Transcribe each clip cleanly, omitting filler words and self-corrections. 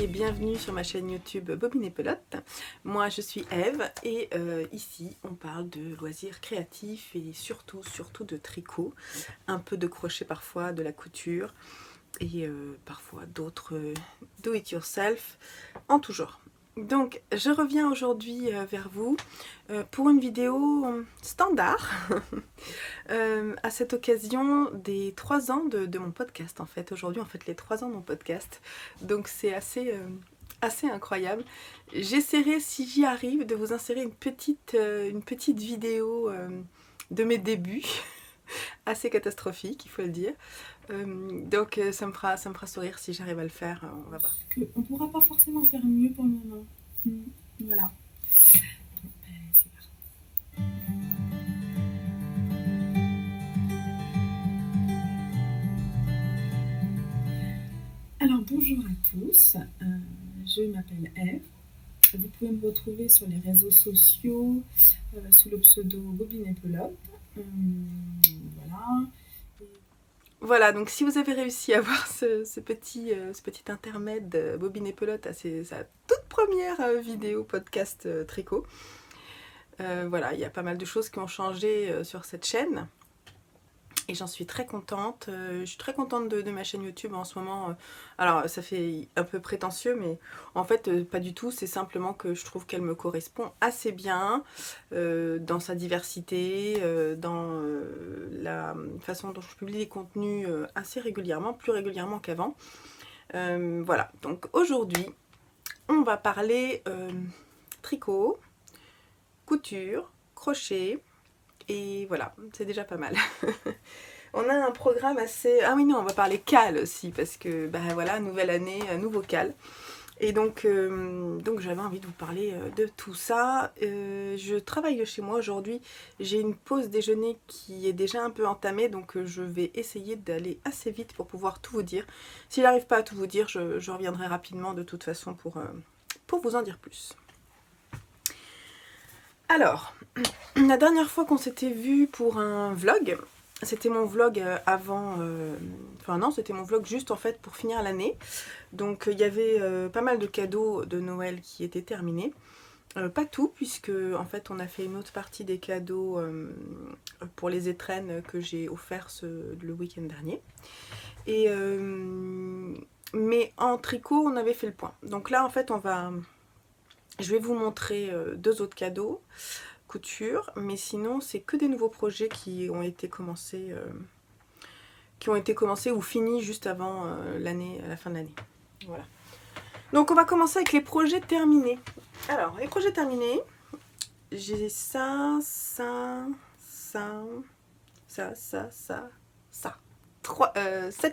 et bienvenue sur ma chaîne YouTube Bobine et Pelote. Moi je suis Eve et ici on parle de loisirs créatifs et surtout de tricot, un peu de crochet parfois, de la couture et parfois d'autres do it yourself en tout genre. Donc je reviens aujourd'hui vers vous pour une vidéo standard à cette occasion des 3 ans de mon podcast en fait. Aujourd'hui on fête les 3 ans de mon podcast, donc c'est assez incroyable. J'essaierai, si j'y arrive, de vous insérer une petite vidéo de mes débuts, assez catastrophique il faut le dire. Donc ça me fera sourire si j'arrive à le faire, on va voir. On ne pourra pas forcément faire mieux pour le moment. Voilà. C'est parti. Alors bonjour à tous, je m'appelle Eve. Vous pouvez me retrouver sur les réseaux sociaux sous le pseudo Bobine et Pelote. Voilà. Voilà, donc si vous avez réussi à voir ce petit intermède Bobine et Pelote à sa toute première vidéo podcast tricot, voilà, il y a pas mal de choses qui ont changé sur cette chaîne et j'en suis très contente. Je suis très contente de ma chaîne YouTube en ce moment. Alors ça fait un peu prétentieux, mais en fait pas du tout, c'est simplement que je trouve qu'elle me correspond assez bien dans sa diversité, dans la façon dont je publie les contenus assez régulièrement, plus régulièrement qu'avant. Voilà, donc aujourd'hui on va parler tricot, couture, crochet, et voilà, c'est déjà pas mal. On a un programme assez... Ah oui non, on va parler cal aussi, parce que bah voilà, nouvelle année, nouveau cal. Et donc j'avais envie de vous parler de tout ça. Je travaille de chez moi aujourd'hui, j'ai une pause déjeuner qui est déjà un peu entamée, donc je vais essayer d'aller assez vite pour pouvoir tout vous dire. Si j'arrive pas à tout vous dire, je reviendrai rapidement de toute façon pour vous en dire plus. Alors, la dernière fois qu'on s'était vu pour un vlog, c'était mon vlog avant... Enfin non, c'était mon vlog juste en fait pour finir l'année. Donc il y avait pas mal de cadeaux de Noël qui étaient terminés. Pas tout, puisque en fait on a fait une autre partie des cadeaux pour les étrennes que j'ai offert le week-end dernier. Et, mais en tricot, on avait fait le point. Donc là en fait je vais vous montrer 2 autres cadeaux couture, mais sinon c'est que des nouveaux projets qui ont été commencés ou finis juste avant la fin de l'année. Voilà. Donc on va commencer avec les projets terminés. Alors les projets terminés, j'ai ça. 7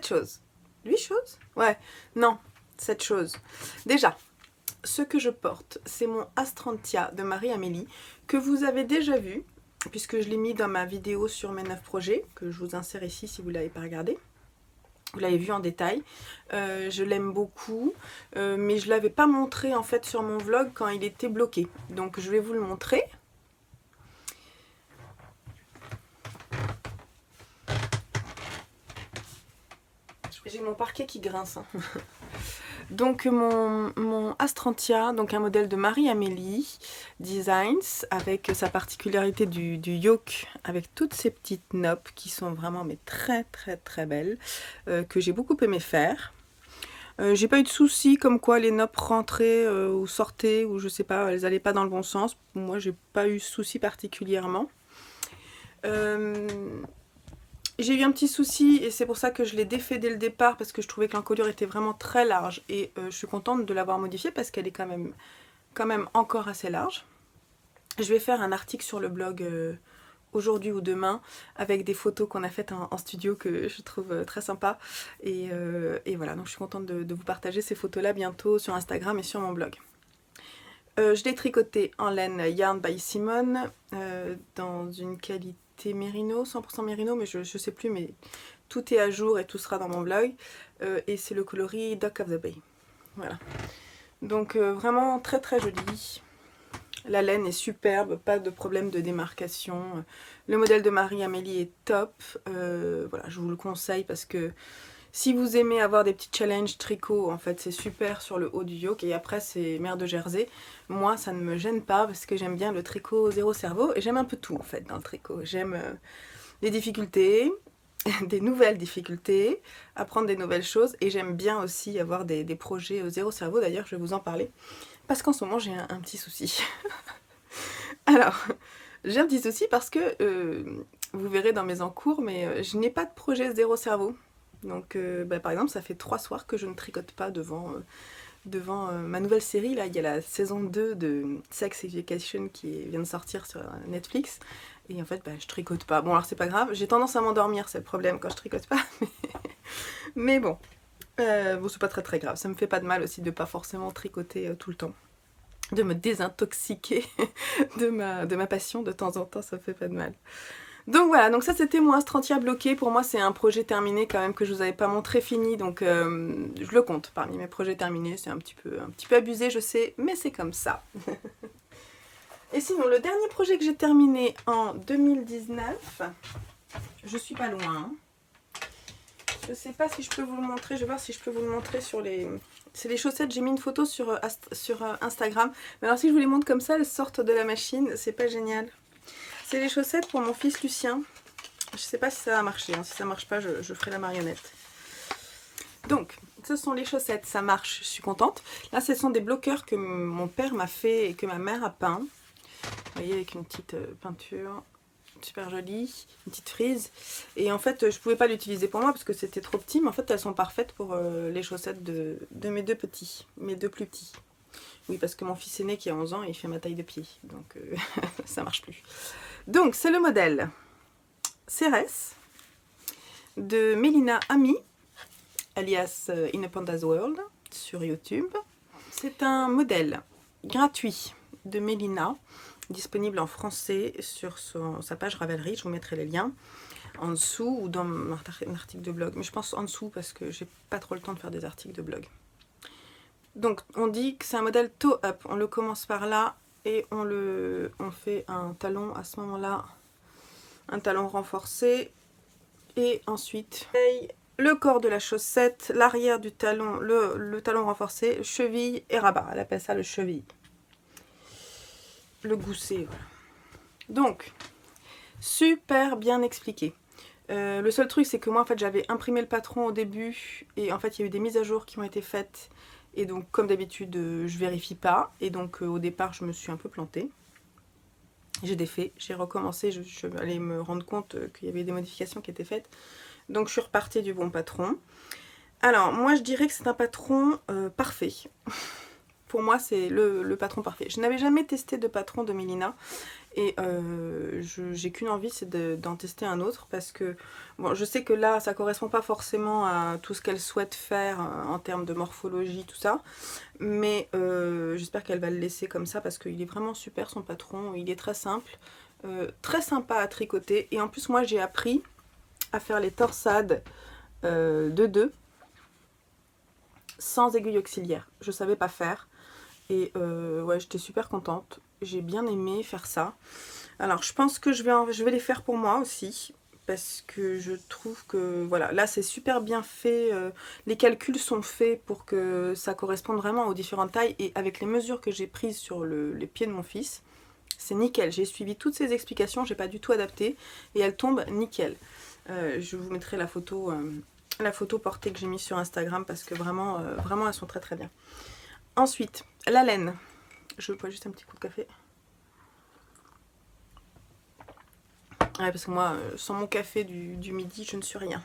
choses. 8 choses? Ouais, non, 7 choses. Déjà, ce que je porte, c'est mon Astrantia de Marie-Amélie, que vous avez déjà vu, puisque je l'ai mis dans ma vidéo sur mes 9 projets, que je vous insère ici si vous ne l'avez pas regardé. Vous l'avez vu en détail. Je l'aime beaucoup, mais je ne l'avais pas montré en fait sur mon vlog quand il était bloqué. Donc je vais vous le montrer. J'ai mon parquet qui grince. Hein. Donc mon Astrantia, donc un modèle de Marie-Amélie Designs, avec sa particularité du yoke, avec toutes ces petites noppes qui sont vraiment mais très très très belles, que j'ai beaucoup aimé faire. J'ai pas eu de soucis comme quoi les noppes rentraient ou sortaient, ou je sais pas, elles allaient pas dans le bon sens. Moi j'ai pas eu de soucis particulièrement. J'ai eu un petit souci et c'est pour ça que je l'ai défait dès le départ, parce que je trouvais que l'encolure était vraiment très large et je suis contente de l'avoir modifiée parce qu'elle est quand même encore assez large. Je vais faire un article sur le blog aujourd'hui ou demain avec des photos qu'on a faites en studio que je trouve très sympa et voilà, donc je suis contente de vous partager ces photos là bientôt sur Instagram et sur mon blog. Je l'ai tricoté en laine Yarn by Simone dans une qualité Mérino, 100% Mérino, mais je sais plus, mais tout est à jour et tout sera dans mon blog. Et c'est le coloris Dock of the Bay. Voilà. Donc vraiment très très joli. La laine est superbe, pas de problème de démarcation. Le modèle de Marie-Amélie est top. Voilà, je vous le conseille parce que Si vous aimez avoir des petits challenges tricot, en fait, c'est super sur le haut du yoke. Et après, c'est mère de Jersey. Moi, ça ne me gêne pas parce que j'aime bien le tricot zéro cerveau. Et j'aime un peu tout, en fait, dans le tricot. J'aime les difficultés, des nouvelles difficultés, apprendre des nouvelles choses. Et j'aime bien aussi avoir des projets zéro cerveau. D'ailleurs, je vais vous en parler. Parce qu'en ce moment, j'ai un petit souci. Alors, j'ai un petit souci parce que, vous verrez dans mes encours, mais je n'ai pas de projet zéro cerveau. Donc, par exemple, ça fait 3 soirs que je ne tricote pas devant ma nouvelle série. Là, il y a la saison 2 de Sex Education qui vient de sortir sur Netflix. Et en fait, je tricote pas. Bon, alors c'est pas grave. J'ai tendance à m'endormir, c'est le problème quand je tricote pas. Mais bon, c'est pas très très grave. Ça me fait pas de mal aussi de pas forcément tricoter tout le temps. De me désintoxiquer de ma passion de temps en temps, ça me fait pas de mal. Donc voilà, donc ça c'était mon Astrantia bloqué. Pour moi c'est un projet terminé quand même que je vous avais pas montré fini, donc je le compte parmi mes projets terminés. C'est un petit peu abusé, je sais, mais c'est comme ça. Et sinon, le dernier projet que j'ai terminé en 2019, je suis pas loin. Je sais pas si je peux vous le montrer, je vais voir si je peux vous le montrer sur les... C'est les chaussettes, j'ai mis une photo sur Instagram. Mais alors si je vous les montre comme ça, elles sortent de la machine, c'est pas génial. C'est les chaussettes pour mon fils Lucien. Je sais pas si ça va marcher, hein. Si ça marche pas, je ferai la marionnette. Donc, ce sont les chaussettes, ça marche, je suis contente. Là, ce sont des bloqueurs que mon père m'a fait et que ma mère a peint. Vous voyez, avec une petite peinture super jolie, une petite frise. Et en fait, je pouvais pas l'utiliser pour moi parce que c'était trop petit, mais en fait, elles sont parfaites pour les chaussettes de mes deux petits, mes deux plus petits. Oui, parce que mon fils aîné qui a 11 ans, il fait ma taille de pied, donc ça marche plus. Donc, c'est le modèle Cérès de Mélina Ami, alias In a Panda's World, sur YouTube. C'est un modèle gratuit de Mélina, disponible en français sur sa page Ravelry. Je vous mettrai les liens en dessous ou dans un article de blog. Mais je pense en dessous parce que j'ai pas trop le temps de faire des articles de blog. Donc, on dit que c'est un modèle toe-up. On le commence par là et on fait un talon à ce moment-là, un talon renforcé. Et ensuite, le corps de la chaussette, l'arrière du talon, le talon renforcé, cheville et rabat. Elle appelle ça le cheville. Le gousset, voilà. Donc, super bien expliqué. Le seul truc, c'est que moi, en fait, j'avais imprimé le patron au début et en fait, il y a eu des mises à jour qui ont été faites. Et donc, comme d'habitude, je vérifie pas. Et donc, au départ, je me suis un peu plantée. J'ai défait, j'ai recommencé, je suis allée me rendre compte qu'il y avait des modifications qui étaient faites. Donc, je suis repartie du bon patron. Alors, moi, je dirais que c'est un patron parfait. Pour moi, c'est le patron parfait. Je n'avais jamais testé de patron de Mélina. Et j'ai qu'une envie, c'est d'en tester un autre parce que bon, je sais que là ça correspond pas forcément à tout ce qu'elle souhaite faire en termes de morphologie, tout ça, mais j'espère qu'elle va le laisser comme ça parce qu'il est vraiment super son patron, il est très simple, très sympa à tricoter et en plus moi j'ai appris à faire les torsades de 2 sans aiguille auxiliaire, je savais pas faire et ouais, j'étais super contente. J'ai bien aimé faire ça. Alors je pense que je vais les faire pour moi aussi. Parce que je trouve que voilà, là c'est super bien fait. Les calculs sont faits pour que ça corresponde vraiment aux différentes tailles. Et avec les mesures que j'ai prises sur les pieds de mon fils, c'est nickel. J'ai suivi toutes ces explications, j'ai pas du tout adapté. Et elles tombent nickel. Je vous mettrai la photo portée que j'ai mise sur Instagram. Parce que vraiment, vraiment elles sont très très bien. Ensuite, la laine. Je bois juste un petit coup de café. Ouais, parce que moi, sans mon café du midi, je ne suis rien.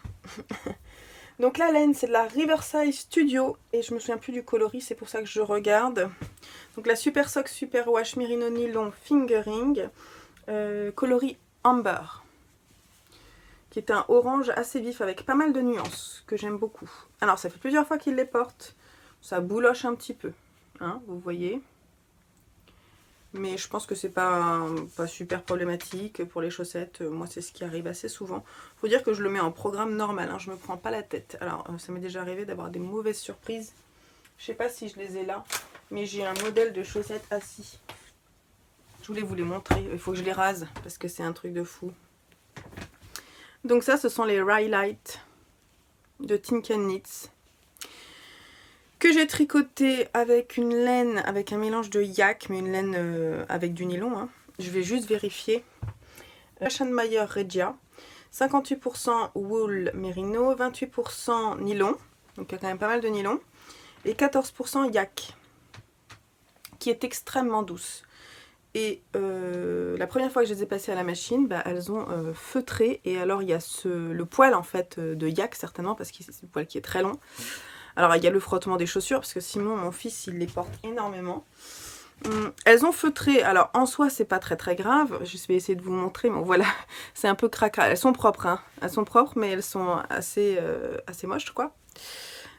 Donc la laine, c'est de la Riverside Studio. Et je me souviens plus du coloris, c'est pour ça que je regarde. Donc la Super Sock Super Wash Merino Nylon Fingering. Coloris Amber. Qui est un orange assez vif avec pas mal de nuances, que j'aime beaucoup. Alors ça fait plusieurs fois qu'il les porte. Ça bouloche un petit peu, hein, vous voyez. Mais je pense que c'est pas super problématique pour les chaussettes. Moi, c'est ce qui arrive assez souvent. Faut dire que je le mets en programme normal, hein, je me prends pas la tête. Alors, ça m'est déjà arrivé d'avoir des mauvaises surprises. Je sais pas si je les ai là, mais j'ai un modèle de chaussettes assis. Je voulais vous les montrer. Il faut que je les rase parce que c'est un truc de fou. Donc ça, ce sont les Rye Light. de Think Knits, que j'ai tricoté avec une laine, avec un mélange de yak, mais une laine avec du nylon. Hein. Je vais juste vérifier. Mayer Regia, 58% wool merino, 28% nylon, donc il y a quand même pas mal de nylon, et 14% yak, qui est extrêmement douce. Et la première fois que je les ai passées à la machine, bah, elles ont feutré. Et alors il y a le poil en fait de yak certainement, parce que c'est le poil qui est très long. Alors il y a le frottement des chaussures, parce que Simon, mon fils, il les porte énormément. Elles ont feutré. Alors en soi c'est pas très très grave. Je vais essayer de vous montrer, mais voilà, c'est un peu cracra. Elles sont propres, hein. Elles sont propres, mais elles sont assez moches quoi.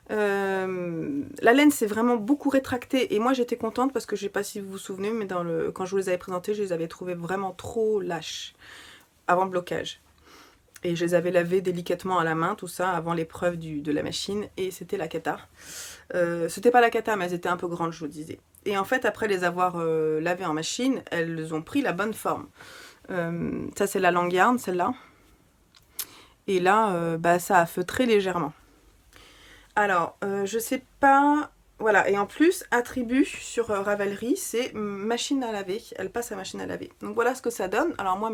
La laine s'est vraiment beaucoup rétractée et moi j'étais contente parce que je sais pas si vous vous souvenez, mais quand je vous les avais présentées, je les avais trouvées vraiment trop lâches avant le blocage. Et je les avais lavées délicatement à la main, tout ça, avant l'épreuve de la machine, et c'était la cata. C'était pas la cata, mais elles étaient un peu grandes, je vous disais. Et en fait, après les avoir lavées en machine, elles ont pris la bonne forme. Ça c'est la Langarn, celle-là. Et là, bah, ça a feutré légèrement. Alors, je sais pas... Voilà, et en plus, attribut sur Ravelry, c'est machine à laver. Elle passe à machine à laver. Donc voilà ce que ça donne. Alors moi,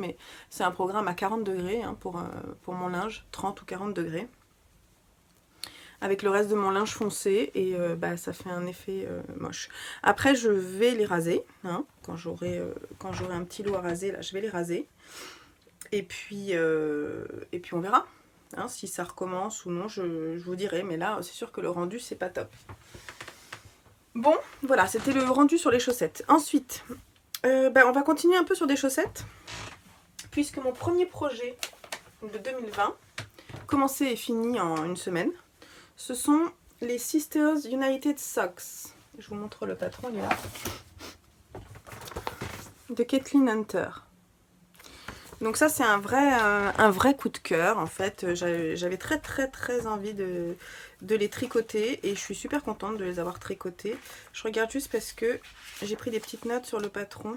c'est un programme à 40 degrés hein, pour mon linge, 30 ou 40 degrés. Avec le reste de mon linge foncé, et bah, ça fait un effet moche. Après, je vais les raser. Hein, quand j'aurai un petit lot à raser, là, je vais les raser. Et puis on verra. Hein, si ça recommence ou non, je vous dirai. Mais là, c'est sûr que le rendu, c'est pas top. Bon, voilà, c'était le rendu sur les chaussettes. Ensuite, on va continuer un peu sur des chaussettes. Puisque mon premier projet de 2020, commencé et fini en une semaine, ce sont les Sisters United Socks. Je vous montre le patron, il est là. De Kathleen Hunter. Donc ça c'est un vrai coup de cœur en fait. J'avais très très très envie de les tricoter et je suis super contente de les avoir tricotés. Je regarde juste parce que j'ai pris des petites notes sur le patron.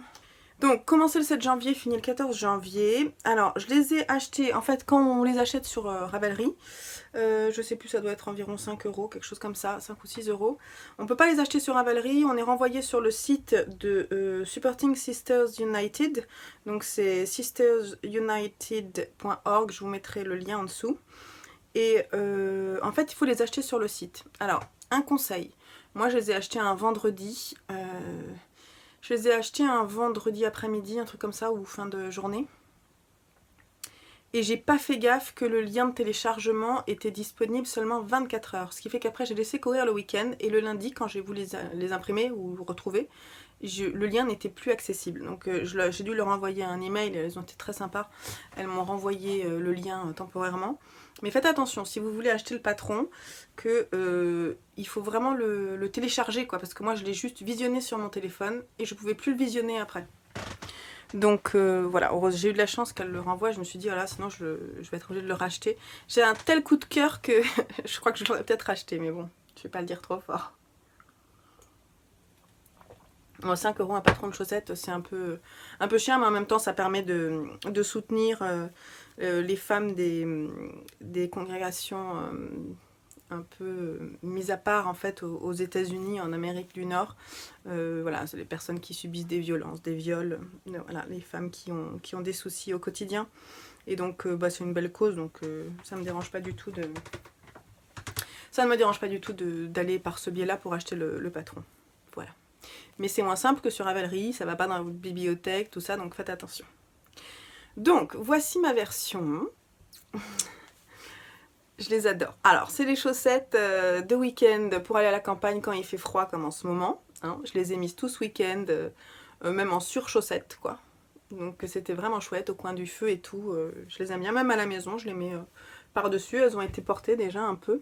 Donc commencé le 7 janvier, fini le 14 janvier. Alors je les ai achetés, en fait quand on les achète sur Ravelry, je sais plus, ça doit être environ 5 €, quelque chose comme ça, 5 ou 6 €. On peut pas les acheter sur Ravelry, on est renvoyé sur le site de Supporting Sisters United. Donc c'est sistersunited.org, je vous mettrai le lien en dessous. Et en fait il faut les acheter sur le site. Alors un conseil, moi je les ai achetés un vendredi. Je les ai achetés un vendredi après-midi, un truc comme ça, ou fin de journée. Et j'ai pas fait gaffe que le lien de téléchargement était disponible seulement 24 heures. Ce qui fait qu'après j'ai laissé courir le week-end. Et le lundi, quand j'ai voulu les imprimer ou retrouver, le lien n'était plus accessible. Donc j'ai dû leur envoyer un email, elles ont été très sympas. Elles m'ont renvoyé le lien temporairement. Mais faites attention, si vous voulez acheter le patron, il faut vraiment le télécharger, quoi. Parce que moi je l'ai juste visionné sur mon téléphone et je pouvais plus le visionner après. Donc voilà, j'ai eu de la chance qu'elle le renvoie. Je me suis dit, voilà, sinon je vais être obligée de le racheter. J'ai un tel coup de cœur que je crois que je l'aurais peut-être racheté, mais bon, je vais pas le dire trop fort. Bon, 5 € un patron de chaussettes, c'est un peu cher, mais en même temps ça permet de soutenir les femmes des congrégations un peu mises à part en fait aux États-Unis, en Amérique du Nord. Voilà, c'est les personnes qui subissent des violences, des viols, voilà, les femmes qui ont des soucis au quotidien. Et donc c'est une belle cause, donc ça me dérange pas du tout ça ne me dérange pas du tout d'aller par ce biais-là pour acheter le patron. Voilà. Mais c'est moins simple que sur Ravelry, ça va pas dans votre bibliothèque, tout ça, donc faites attention. Donc, voici ma version. Je les adore. Alors, c'est les chaussettes de week-end pour aller à la campagne quand il fait froid, comme en ce moment. Hein. Je les ai mises tout ce week-end, même en sur-chaussettes, quoi. Donc, c'était vraiment chouette, au coin du feu et tout. Je les aime bien, même à la maison, je les mets par-dessus. Elles ont été portées déjà un peu.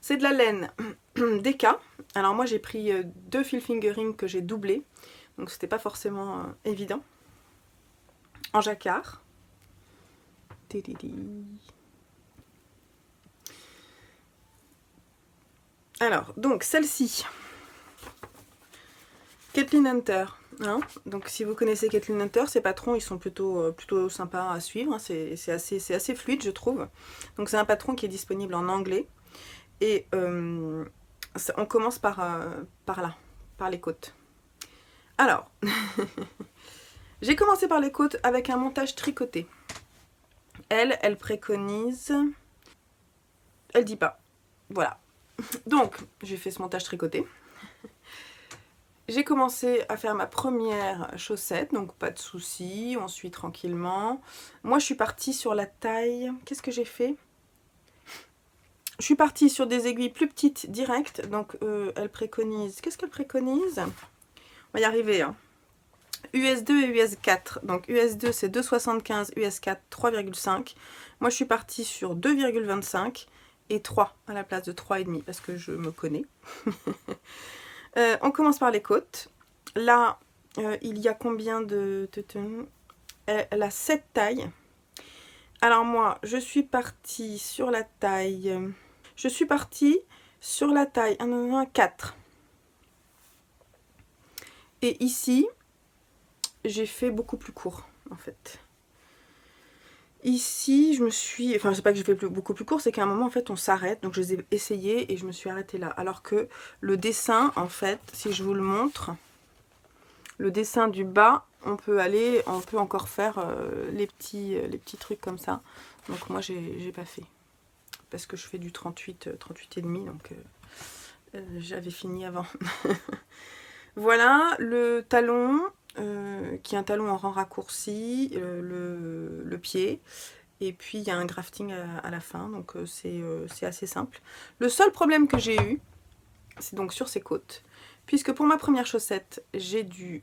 C'est de la laine Deka. Alors moi j'ai pris 2 fil fingering que j'ai doublés, donc c'était pas forcément évident. En jacquard. Alors, donc celle-ci, Kathleen Hunter. Hein, donc si vous connaissez Caitlin Hunter, ses patrons ils sont plutôt sympas à suivre, hein, c'est assez fluide je trouve. Donc c'est un patron qui est disponible en anglais et on commence par là, par les côtes. Alors, j'ai commencé par les côtes avec un montage tricoté. Elle préconise... Elle dit pas. Voilà. Donc, j'ai fait ce montage tricoté. J'ai commencé à faire ma première chaussette, donc pas de soucis, on suit tranquillement. Moi, je suis partie sur la taille... Qu'est-ce que j'ai fait? Je suis partie sur des aiguilles plus petites, directes. Donc, elle préconise... Qu'est-ce qu'elle préconise? On va y arriver, hein. US2 et US4. Donc, US2, c'est 2,75, US4, 3,5. Moi, je suis partie sur 2,25 et 3 à la place de 3,5 parce que je me connais. On commence par les côtes. Là, il y a combien de... Elle a 7 tailles. Alors moi, je suis partie sur la taille... Je suis partie sur la taille 4. Et ici, j'ai fait beaucoup plus court, en fait. Ici, je me suis... Enfin, c'est pas que j'ai fait beaucoup plus court, c'est qu'à un moment, en fait, on s'arrête. Donc, je les ai essayés et je me suis arrêtée là. Alors que le dessin, en fait, si je vous le montre, le dessin du bas, on peut encore faire les petits trucs comme ça. Donc, moi, j'ai pas fait. Parce que je fais du 38 et demi, donc j'avais fini avant. Voilà, le talon... qui est un talon en rang raccourci, le pied, et puis il y a un grafting à la fin, donc c'est assez simple. Le seul problème que j'ai eu, c'est donc sur ces côtes, puisque pour ma première chaussette, j'ai dû...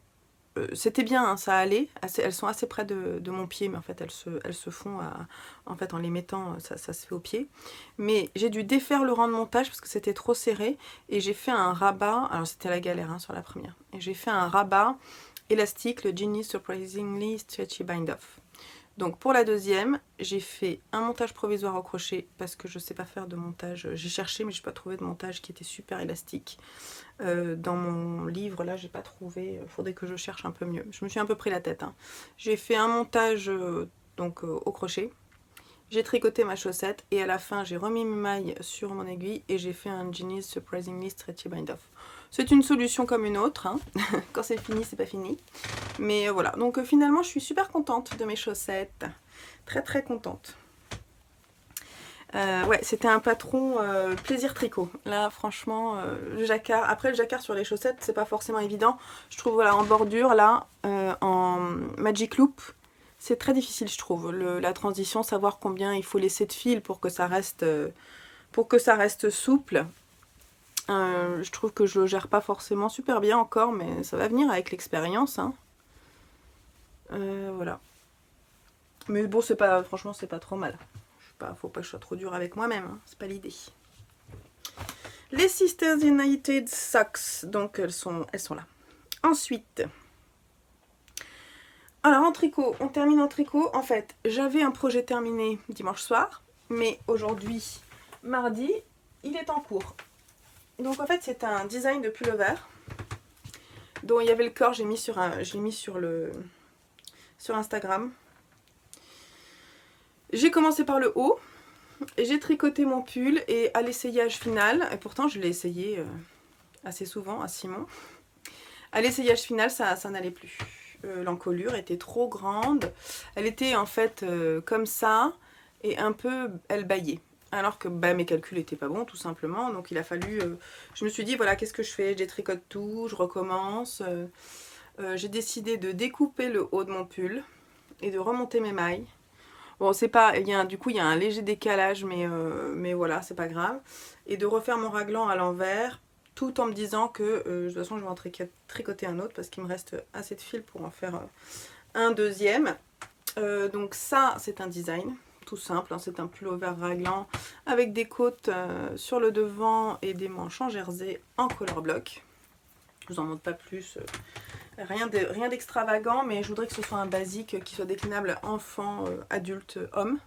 c'était bien, hein, ça allait, elles sont assez près de mon pied, mais en fait elles se font, en fait en les mettant, ça se fait au pied. Mais j'ai dû défaire le rang de montage parce que c'était trop serré, et j'ai fait un rabat, alors c'était la galère hein, sur la première, et j'ai fait un rabat élastique, le Genius Surprisingly Stretchy Bind Off. Donc pour la deuxième, j'ai fait un montage provisoire au crochet parce que je sais pas faire de montage. J'ai cherché mais j'ai pas trouvé de montage qui était super élastique. Dans mon livre là, j'ai pas trouvé. Faudrait que je cherche un peu mieux. Je me suis un peu pris la tête. Hein. J'ai fait un montage au crochet. J'ai tricoté ma chaussette et à la fin j'ai remis mes mailles sur mon aiguille et j'ai fait un Genius Surprisingly Stretchy Bind Off. C'est une solution comme une autre, hein. Quand c'est fini, c'est pas fini. Mais voilà, donc finalement je suis super contente de mes chaussettes. Très très contente. Ouais, c'était un patron plaisir tricot. Là franchement, le jacquard. Après le jacquard sur les chaussettes, c'est pas forcément évident. Je trouve voilà en bordure là, en Magic Loop. C'est très difficile, je trouve, la transition, savoir combien il faut laisser de fil pour que ça reste souple. Je trouve que je le gère pas forcément super bien encore, mais ça va venir avec l'expérience. Hein. Voilà. Mais bon, franchement, c'est pas trop mal. Faut pas que je sois trop dure avec moi-même, hein. C'est pas l'idée. Les Sisters United Socks, donc elles sont là. Ensuite... Alors en tricot, on termine en tricot. En fait, j'avais un projet terminé dimanche soir, mais aujourd'hui, mardi, il est en cours. Donc en fait, c'est un design de pullover dont il y avait le corps, je l'ai mis sur Instagram. J'ai commencé par le haut, et j'ai tricoté mon pull et à l'essayage final, et pourtant je l'ai essayé assez souvent à Simon, à l'essayage final ça n'allait plus. L'encolure était trop grande, elle était en fait comme ça et un peu elle bâillait. Alors que mes calculs n'étaient pas bons tout simplement, donc il a fallu... je me suis dit voilà qu'est-ce que je fais, je détricote tout, je recommence. J'ai décidé de découper le haut de mon pull et de remonter mes mailles. Bon c'est pas... du coup il y a un léger décalage mais voilà c'est pas grave. Et de refaire mon raglan à l'envers tout en me disant que de toute façon je vais en tricoter un autre parce qu'il me reste assez de fil pour en faire un deuxième. Donc ça c'est un design tout simple, hein, c'est un pullover raglan avec des côtes sur le devant et des manches en jersey en color block. Je vous en montre pas plus, rien d'extravagant, mais je voudrais que ce soit un basique qui soit déclinable enfant, adulte, homme.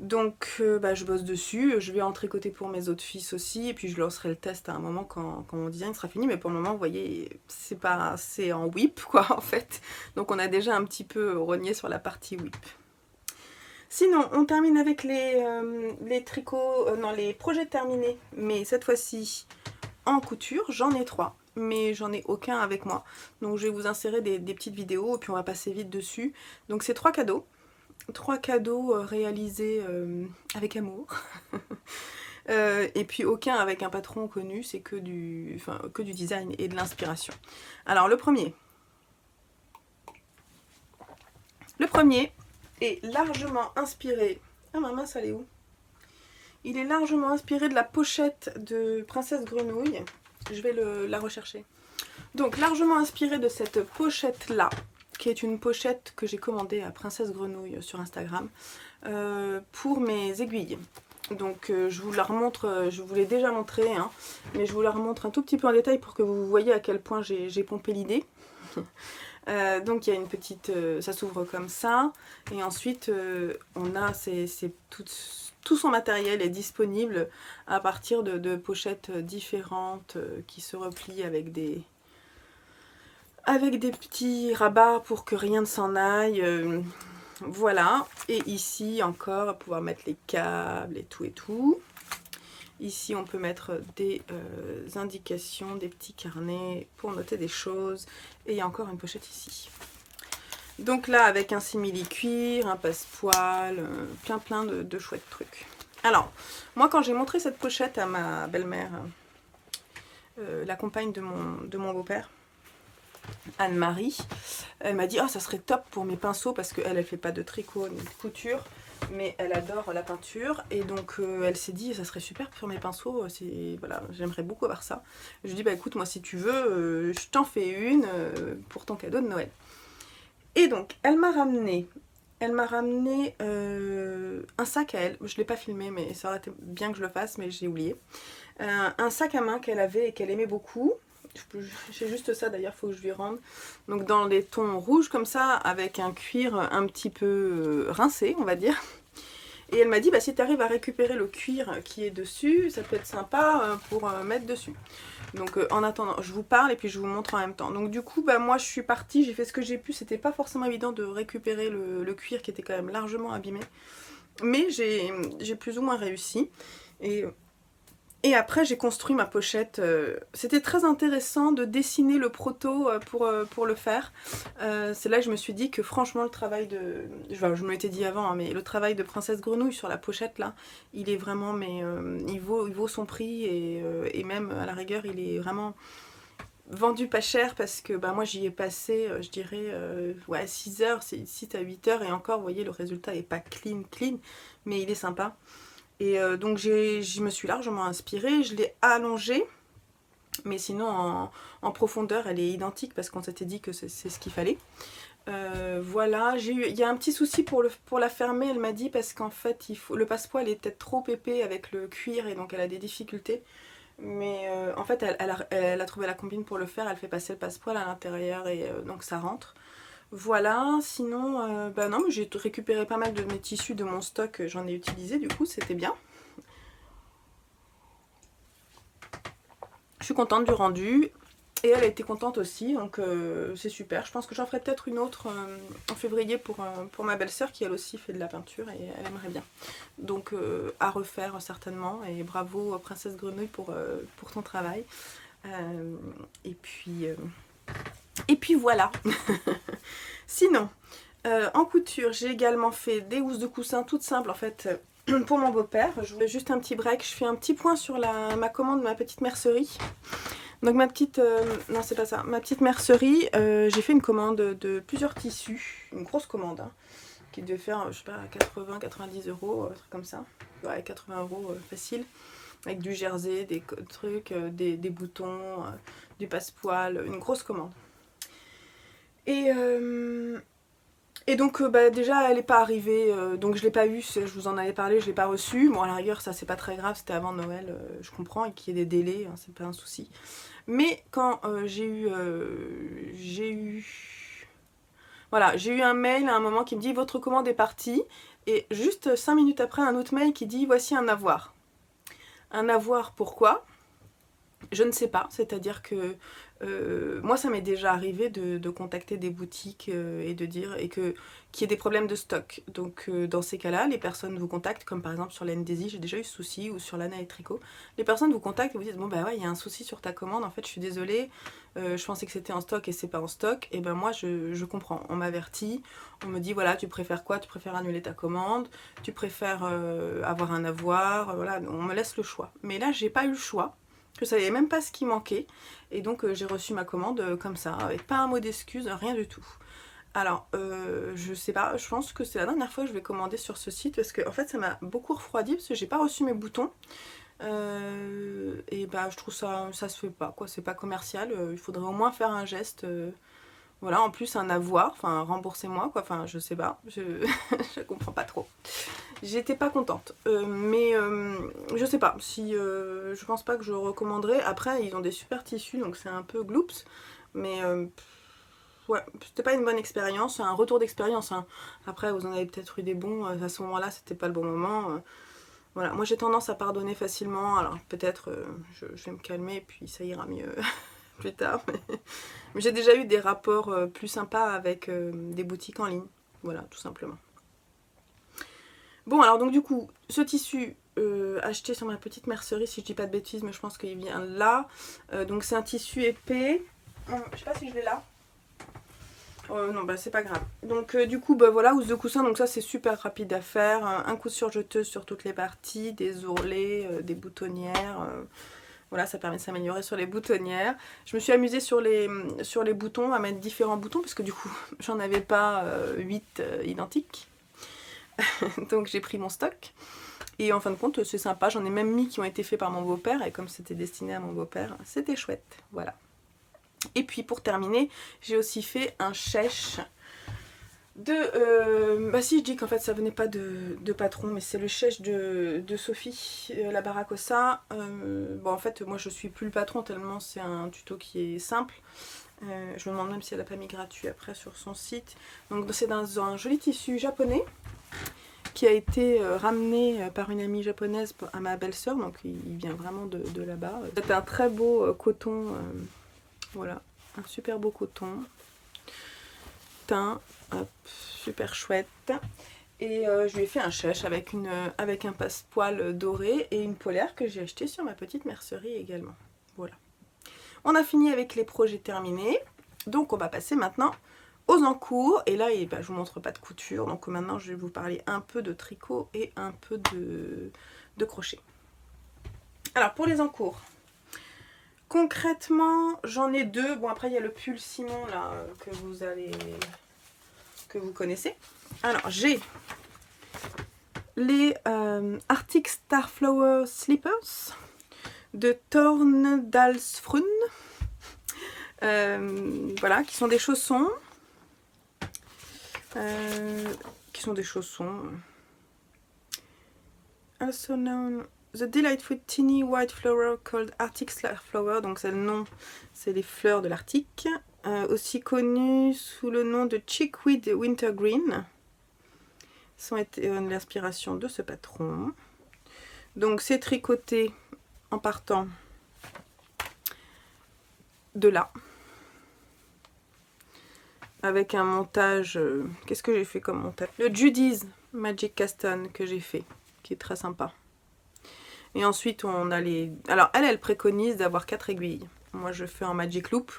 Donc je bosse dessus, je vais en tricoter pour mes autres fils aussi, et puis je lancerai le test à un moment quand mon design sera fini, mais pour le moment, vous voyez, c'est en whip, quoi, en fait. Donc on a déjà un petit peu rogné sur la partie whip. Sinon, on termine avec les tricots, non, les projets terminés, mais cette fois-ci en couture, j'en ai 3, mais j'en ai aucun avec moi. Donc je vais vous insérer des petites vidéos, et puis on va passer vite dessus. Donc c'est 3 cadeaux. 3 cadeaux réalisés avec amour. Et puis aucun avec un patron connu, c'est que du design et de l'inspiration. Alors le premier est largement inspiré... Ah ma mince, elle est où? Il est largement inspiré de la pochette de Princesse Grenouille. Je vais la rechercher. Donc largement inspiré de cette pochette là, qui est une pochette que j'ai commandée à Princesse Grenouille sur Instagram pour mes aiguilles. Donc je vous la remontre, je vous l'ai déjà montré, hein, mais je vous la remontre un tout petit peu en détail pour que vous voyez à quel point j'ai pompé l'idée. Donc il y a une petite, ça s'ouvre comme ça, et ensuite on a tout son matériel est disponible à partir de pochettes différentes qui se replient avec des petits rabats pour que rien ne s'en aille. Voilà, et ici encore, on va pouvoir mettre les câbles et tout et tout. Ici, on peut mettre des indications, des petits carnets pour noter des choses. Et il y a encore une pochette ici. Donc là, avec un simili-cuir, un passepoil, plein de chouettes trucs. Alors, moi, quand j'ai montré cette pochette à ma belle-mère, la compagne de mon beau-père, Anne-Marie, elle m'a dit « Oh, ça serait top pour mes pinceaux » parce qu'elle, elle fait pas de tricot ni de couture, mais elle adore la peinture, et donc elle s'est dit « Ça serait super pour mes pinceaux, voilà, j'aimerais beaucoup avoir ça. » Je lui ai dit « Bah écoute, moi si tu veux, je t'en fais une pour ton cadeau de Noël. » Et donc, elle m'a ramené un sac à elle. Je ne l'ai pas filmé, mais ça aurait été bien que je le fasse, mais j'ai oublié. Un sac à main qu'elle avait et qu'elle aimait beaucoup. J'ai juste ça d'ailleurs, il faut que je lui rende. Donc dans des tons rouges comme ça, avec un cuir un petit peu rincé, on va dire. Et elle m'a dit, bah, si tu arrives à récupérer le cuir qui est dessus, ça peut être sympa pour mettre dessus. Donc en attendant, je vous parle et puis je vous montre en même temps. Donc du coup, bah, moi je suis partie, j'ai fait ce que j'ai pu. C'était pas forcément évident de récupérer le cuir qui était quand même largement abîmé. Mais j'ai plus ou moins réussi. Et après, j'ai construit ma pochette. C'était très intéressant de dessiner le proto pour le faire. C'est là que je me suis dit que franchement, le travail de... je me l'étais dit avant, hein, mais le travail de Princesse Grenouille sur la pochette, là, il est vraiment... il vaut son prix et même, à la rigueur, il est vraiment vendu pas cher parce que moi, j'y ai passé, je dirais, 6 heures, 6 à 8 heures. Et encore, vous voyez, le résultat est pas clean, mais il est sympa. Et donc je me suis largement inspirée, je l'ai allongée, mais sinon en profondeur elle est identique parce qu'on s'était dit que c'est ce qu'il fallait. Voilà, il y a un petit souci pour la fermer, elle m'a dit, parce qu'en fait le passepoil est peut-être trop épais avec le cuir et donc elle a des difficultés. Mais en fait elle a trouvé la combine pour le faire, elle fait passer le passepoil à l'intérieur et donc ça rentre. Voilà, sinon, non, mais j'ai récupéré pas mal de mes tissus de mon stock, j'en ai utilisé, du coup, c'était bien. Je suis contente du rendu, et elle a été contente aussi, donc c'est super. Je pense que j'en ferai peut-être une autre en février pour ma belle-sœur, qui elle aussi fait de la peinture, et elle aimerait bien. Donc à refaire certainement, et bravo Princesse Grenouille pour ton travail. Et puis voilà. Sinon, en couture, j'ai également fait des housses de coussin toutes simples en fait pour mon beau-père. Je voulais juste un petit break, je fais un petit point sur ma commande de ma petite mercerie. Donc ma petite, non c'est pas ça, ma petite mercerie, j'ai fait une commande de plusieurs tissus, une grosse commande, hein, qui devait faire, je sais pas, 80-90 €, un truc comme ça. Ouais, 80 € facile. Avec du jersey, des trucs, des boutons, du passepoil, une grosse commande. Et donc déjà elle n'est pas arrivée, donc je l'ai pas eu, je vous en avais parlé, je l'ai pas reçu. Bon à la rigueur ça c'est pas très grave, c'était avant Noël, je comprends, et qu'il y ait des délais, hein, c'est pas un souci. Mais quand j'ai eu Voilà, j'ai eu un mail à un moment qui me dit votre commande est partie, et juste 5 minutes après un autre mail qui dit voici un avoir. Un avoir pourquoi? Je ne sais pas, c'est-à-dire que moi ça m'est déjà arrivé de contacter des boutiques et de dire qu'il y ait des problèmes de stock. Donc dans ces cas-là, les personnes vous contactent, comme par exemple sur l'NDZ, j'ai déjà eu ce souci, ou sur Lana et Tricot. Les personnes vous contactent et vous disent bon bah ouais, il y a un souci sur ta commande, en fait je suis désolée, je pensais que c'était en stock et c'est pas en stock. Et ben moi je comprends, on m'avertit, on me dit voilà, tu préfères quoi? Tu préfères annuler ta commande, tu préfères avoir un avoir, voilà, on me laisse le choix. Mais là j'ai pas eu le choix. Je savais même pas ce qui manquait, et donc j'ai reçu ma commande comme ça, avec pas un mot d'excuse, rien du tout. Alors, je sais pas, je pense que c'est la dernière fois que je vais commander sur ce site, parce que en fait ça m'a beaucoup refroidi, parce que j'ai pas reçu mes boutons, et bah je trouve ça se fait pas, quoi, c'est pas commercial, il faudrait au moins faire un geste, voilà, en plus un avoir, enfin remboursez-moi, quoi, enfin je sais pas, je comprends pas trop. J'étais pas contente, mais je sais pas, si je pense pas que je recommanderais. Après ils ont des super tissus, donc c'est un peu gloops, mais ouais, c'était pas une bonne expérience, un retour d'expérience, hein. Après vous en avez peut-être eu des bons, à ce moment là c'était pas le bon moment, voilà, moi j'ai tendance à pardonner facilement, alors peut-être je vais me calmer et puis ça ira mieux plus tard, mais j'ai déjà eu des rapports plus sympas avec des boutiques en ligne, voilà, tout simplement. Bon, alors donc du coup, ce tissu acheté sur ma petite mercerie, si je dis pas de bêtises, mais je pense qu'il vient là. Donc c'est un tissu épais. Je sais pas si je l'ai là. Non, bah c'est pas grave. Donc du coup, bah voilà, housse de coussin, donc ça c'est super rapide à faire. Un coup de surjeteuse sur toutes les parties, des ourlets, des boutonnières. Voilà, ça permet de s'améliorer sur les boutonnières. Je me suis amusée sur les boutons, à mettre différents boutons, parce que du coup, j'en avais pas 8 identiques. Donc j'ai pris mon stock. Et en fin de compte, c'est sympa. J'en ai même mis qui ont été faits par mon beau-père. Et comme c'était destiné à mon beau-père, c'était chouette. Voilà. Et puis pour terminer, j'ai aussi fait un chèche de... bah si, je dis qu'en fait ça venait pas de patron, mais c'est le chèche de Sophie, la Baracossa. Bon en fait, moi je suis plus le patron tellement c'est un tuto qui est simple. Je me demande même si elle n'a pas mis gratuit après sur son site. Donc c'est dans un joli tissu japonais qui a été ramené par une amie japonaise à ma belle-sœur, donc il vient vraiment de là-bas. C'est un très beau coton, voilà, un super beau coton, teint, hop, super chouette. Et je lui ai fait un chèche avec un passepoil doré et une polaire que j'ai acheté sur ma petite mercerie également. Voilà. On a fini avec les projets terminés, donc on va passer maintenant aux encours. Et là, je vous montre pas de couture, donc maintenant je vais vous parler un peu de tricot et un peu de crochet. Alors pour les encours, concrètement j'en ai deux. Bon après il y a le pull Simon là que vous connaissez. Alors j'ai les Arctic Starflower Slippers de Tornedalsfrun. Voilà, qui sont des chaussons. Also known the delightful teeny white flower called Arctic Starflower, donc c'est le nom, c'est les fleurs de l'Arctique, aussi connues sous le nom de Chickweed Wintergreen, sont l'inspiration de ce patron. Donc c'est tricoté en partant de là, avec un montage, qu'est-ce que j'ai fait comme montage? Le Judy's Magic Caston que j'ai fait, qui est très sympa. Et ensuite on a les... Alors elle préconise d'avoir 4 aiguilles. Moi je fais en Magic Loop,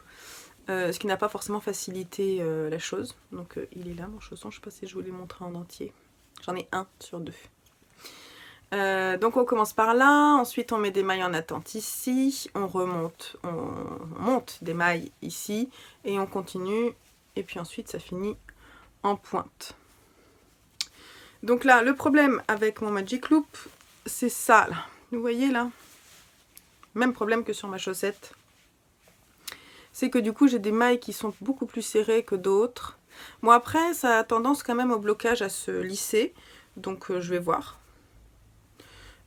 ce qui n'a pas forcément facilité la chose. Donc il est là mon chausson, je sais pas si je vous l'ai montré en entier. J'en ai un sur deux. Donc on commence par là, ensuite on met des mailles en attente ici, on monte des mailles ici, et on continue, et puis ensuite ça finit en pointe. Donc là, le problème avec mon Magic Loop, c'est ça là. Vous voyez là? Même problème que sur ma chaussette. C'est que du coup j'ai des mailles qui sont beaucoup plus serrées que d'autres. Bon après ça a tendance quand même au blocage à se lisser, donc je vais voir.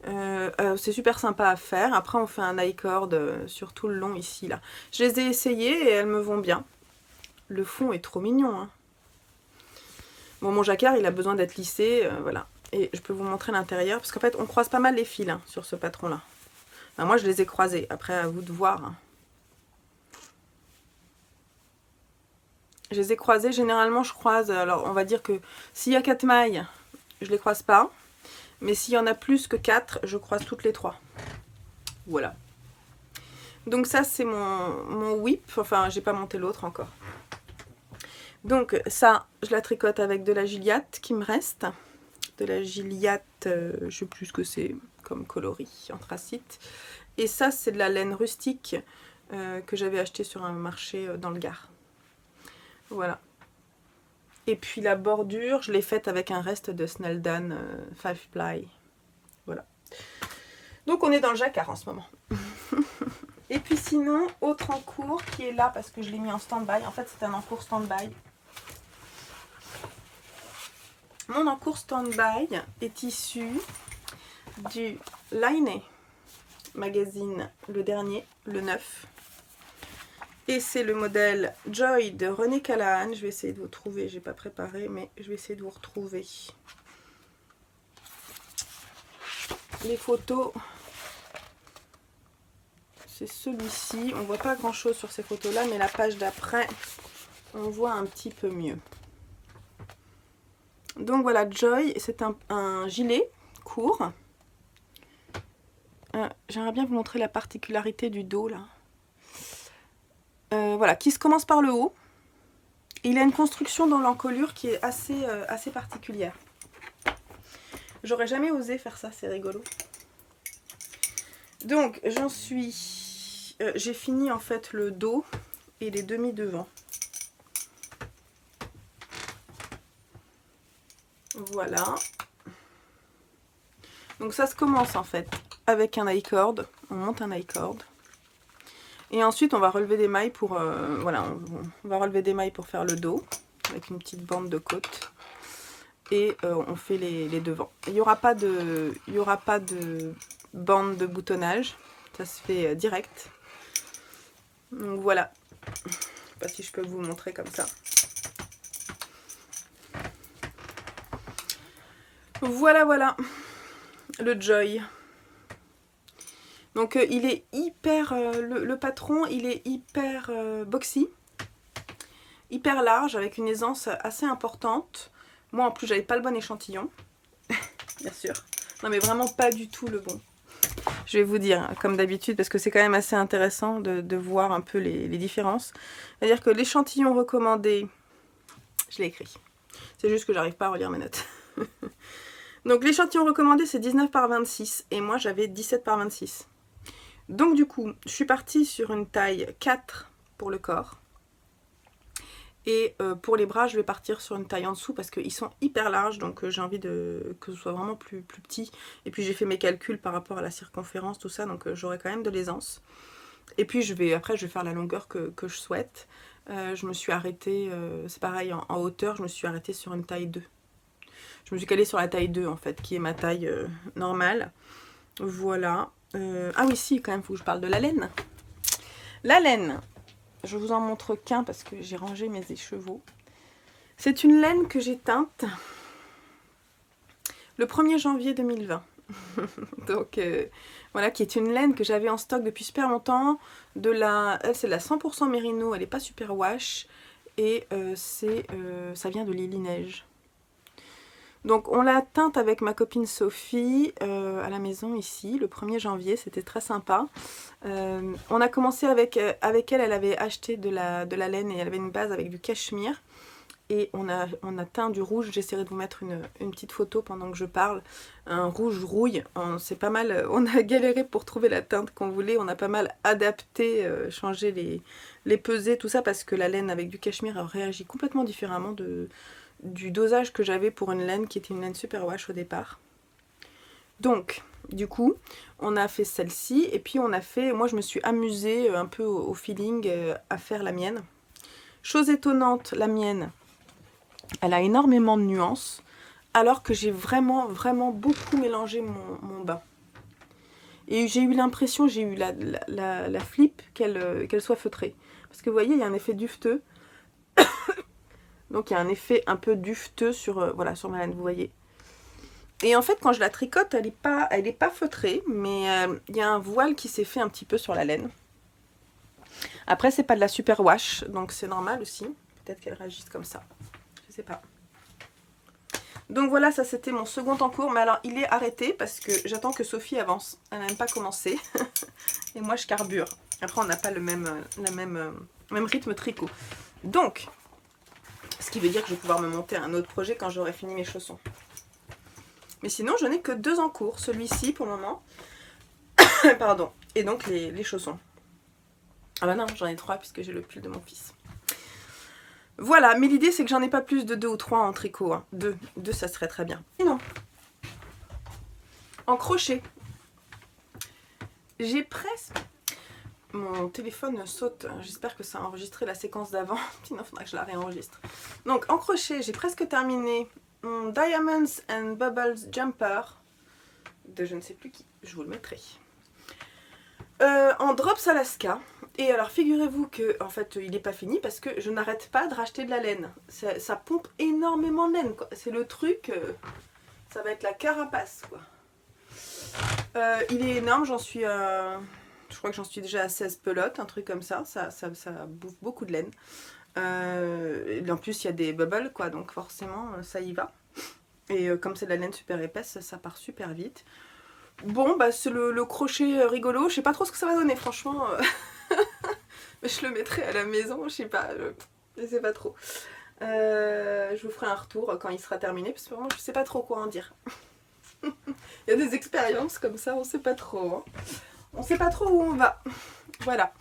C'est super sympa à faire. Après on fait un I-cord sur tout le long ici là. Je les ai essayées et elles me vont bien. Le fond est trop mignon, hein. Bon, mon jacquard, il a besoin d'être lissé, voilà. Et je peux vous montrer l'intérieur, parce qu'en fait, on croise pas mal les fils hein, sur ce patron-là. Enfin, moi, je les ai croisés. Après, à vous de voir. Hein. Je les ai croisés. Généralement, je croise... Alors, on va dire que s'il y a 4 mailles, je les croise pas. Mais s'il y en a plus que 4, je croise toutes les 3. Voilà. Donc ça, c'est mon whip. Enfin, j'ai pas monté l'autre encore. Donc ça, je la tricote avec de la Gilliatt qui me reste. De la Gilliatt, je sais plus ce que c'est, comme coloris, anthracite. Et ça, c'est de la laine rustique que j'avais acheté sur un marché dans le Gard. Voilà. Et puis la bordure, je l'ai faite avec un reste de Snelldane 5 ply. Voilà. Donc on est dans le jacquard en ce moment. Et puis sinon, autre encours qui est là parce que je l'ai mis en stand-by. En fait, c'est un encours stand-by. Mon encours stand-by est issu du Line magazine, le dernier, le 9. Et c'est le modèle Joy de René Callahan. Je vais essayer de vous trouver, j'ai pas préparé, mais je vais essayer de vous retrouver les photos. C'est celui-ci. On voit pas grand chose sur ces photos là, mais la page d'après, on voit un petit peu mieux. Donc voilà, Joy, c'est un gilet court. J'aimerais bien vous montrer la particularité du dos là. Voilà, qui se commence par le haut. Il a une construction dans l'encolure qui est assez particulière. J'aurais jamais osé faire ça, c'est rigolo. Donc j'ai fini en fait le dos et les demi devant. Voilà. Donc ça se commence en fait avec un I-cord. On monte un I-cord. Et ensuite on va relever des mailles pour voilà, on va relever des mailles pour faire le dos avec une petite bande de côte. Et on fait les devants. Il n'y aura pas de bande de boutonnage. Ça se fait direct. Donc voilà. Je ne sais pas si je peux vous montrer comme ça. Voilà. Le Joy. Donc il est hyper... le patron, il est hyper boxy. Hyper large, avec une aisance assez importante. Moi en plus j'avais pas le bon échantillon. Bien sûr. Non mais vraiment pas du tout le bon. Je vais vous dire, comme d'habitude, parce que c'est quand même assez intéressant de voir un peu les différences. C'est-à-dire que l'échantillon recommandé, je l'ai écrit. C'est juste que j'arrive pas à relire mes notes. Donc l'échantillon recommandé c'est 19 par 26 et moi j'avais 17 par 26. Donc du coup, je suis partie sur une taille 4 pour le corps. Et pour les bras, je vais partir sur une taille en dessous parce qu'ils sont hyper larges. Donc j'ai envie que ce soit vraiment plus petit. Et puis j'ai fait mes calculs par rapport à la circonférence, tout ça. Donc j'aurai quand même de l'aisance. Et puis après, je vais faire la longueur que je souhaite. Je me suis arrêtée, c'est pareil, en hauteur, je me suis arrêtée sur une taille 2. Je me suis calée sur la taille 2 en fait, qui est ma taille normale. Voilà. Ah oui, si, quand même, il faut que je parle de la laine. La laine. Je vous en montre qu'un parce que j'ai rangé mes écheveaux. C'est une laine que j'ai teinte le 1er janvier 2020. Donc voilà, qui est une laine que j'avais en stock depuis super longtemps. Elle c'est de la 100% mérino, elle n'est pas super wash. Et ça vient de Lily Neige. Donc on l'a teinte avec ma copine Sophie à la maison ici, le 1er janvier, c'était très sympa. On a commencé avec elle, elle avait acheté de la laine et elle avait une base avec du cachemire. Et on a teint du rouge, j'essaierai de vous mettre une petite photo pendant que je parle. Un rouge rouille, c'est pas mal, on a galéré pour trouver la teinte qu'on voulait, on a pas mal adapté, changé les pesées, tout ça, parce que la laine avec du cachemire réagit complètement différemment du dosage que j'avais pour une laine qui était une laine super wash au départ. Donc, du coup, on a fait celle-ci, et puis moi je me suis amusée un peu au feeling à faire la mienne. Chose étonnante, la mienne, elle a énormément de nuances, alors que j'ai vraiment beaucoup mélangé mon bain. Et j'ai eu l'impression, j'ai eu la flip qu'elle soit feutrée. Parce que vous voyez, il y a un effet dufteux. Donc il y a un effet un peu dufteux sur, voilà, sur ma laine, vous voyez. Et en fait, quand je la tricote, elle est pas feutrée, mais il y a un voile qui s'est fait un petit peu sur la laine. Après, c'est pas de la super wash, donc c'est normal aussi. Peut-être qu'elle réagisse comme ça. Je sais pas. Donc voilà, ça c'était mon second en cours. Mais alors, il est arrêté parce que j'attends que Sophie avance. Elle n'a même pas commencé. Et moi, je carbure. Après, on n'a pas le même rythme tricot. Donc, ce qui veut dire que je vais pouvoir me monter un autre projet quand j'aurai fini mes chaussons. Mais sinon, je n'ai que 2 en cours. Celui-ci pour le moment. Pardon. Et donc les chaussons. Ah bah non, j'en ai 3 puisque j'ai le pull de mon fils. Voilà, mais l'idée c'est que j'en ai pas plus de 2 ou 3 en tricot. Hein. 2 ça serait très bien. Sinon, en crochet, j'ai presque... Mon téléphone saute, j'espère que ça a enregistré la séquence d'avant, sinon il faudra que je la réenregistre. Donc en crochet, j'ai presque terminé mon Diamonds and Bubbles Jumper de je ne sais plus qui, je vous le mettrai. En Drops Alaska, et alors figurez-vous que en fait il n'est pas fini parce que je n'arrête pas de racheter de la laine. Ça pompe énormément de laine, c'est le truc, ça va être la carapace quoi. Il est énorme, j'en suis je crois que j'en suis déjà à 16 pelotes, un truc comme ça bouffe beaucoup de laine. Et en plus il y a des bubbles quoi, donc forcément ça y va. Et comme c'est de la laine super épaisse, ça part super vite. Bon bah c'est le crochet rigolo, je sais pas trop ce que ça va donner franchement. Mais je le mettrai à la maison, je sais pas, je sais pas trop. Je vous ferai un retour quand il sera terminé, parce que vraiment je sais pas trop quoi en dire. Il y a des expériences comme ça, on sait pas trop. Hein. On sait pas trop où on va. Voilà.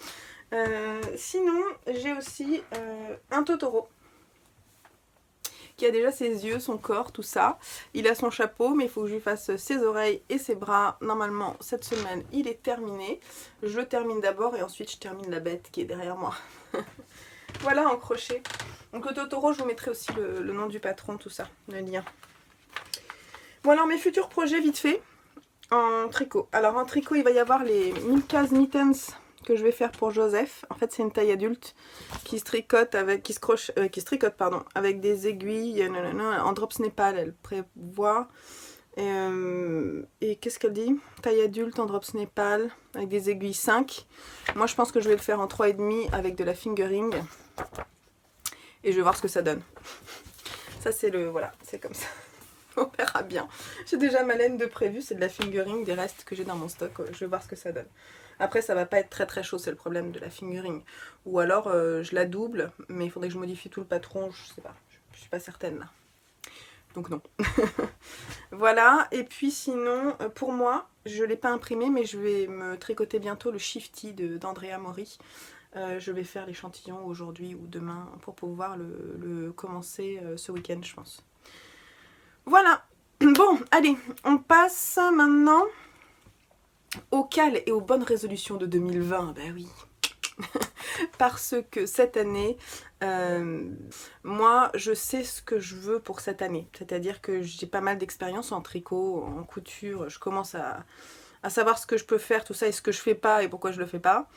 Sinon, j'ai aussi un Totoro. Qui a déjà ses yeux, son corps, tout ça. Il a son chapeau, mais il faut que je lui fasse ses oreilles et ses bras. Normalement, cette semaine, il est terminé. Je le termine d'abord et ensuite je termine la bête qui est derrière moi. Voilà en crochet. Donc le Totoro, je vous mettrai aussi le nom du patron, tout ça, le lien. Bon alors mes futurs projets vite fait en tricot. Alors en tricot, il va y avoir les Milka's Mittens que je vais faire pour Joseph. En fait, c'est une taille adulte qui se tricote avec, qui se tricote pardon, avec des aiguilles en drops Népal. Elle prévoit. Et qu'est-ce qu'elle dit? Taille adulte en drops Népal avec des aiguilles 5. Moi, je pense que je vais le faire en 3,5 avec de la fingering. Et je vais voir ce que ça donne. Ça, c'est le... Voilà, c'est comme ça. On verra bien. J'ai déjà ma laine de prévu, c'est de la fingering, des restes que j'ai dans mon stock. Je vais voir ce que ça donne. Après, ça va pas être très très chaud, c'est le problème de la fingering. Ou alors, je la double, mais il faudrait que je modifie tout le patron, je sais pas. Je suis pas certaine là. Donc non. Voilà, et puis sinon, pour moi, je l'ai pas imprimé, mais je vais me tricoter bientôt le Shifty d'Andrea Mori. Je vais faire l'échantillon aujourd'hui ou demain pour pouvoir le commencer ce week-end, je pense. Voilà. Bon, allez, on passe maintenant au cal et aux bonnes résolutions de 2020. Ben oui. Parce que cette année, moi, je sais ce que je veux pour cette année. C'est-à-dire que j'ai pas mal d'expérience en tricot, en couture. Je commence à savoir ce que je peux faire, tout ça, et ce que je fais pas et pourquoi je le fais pas.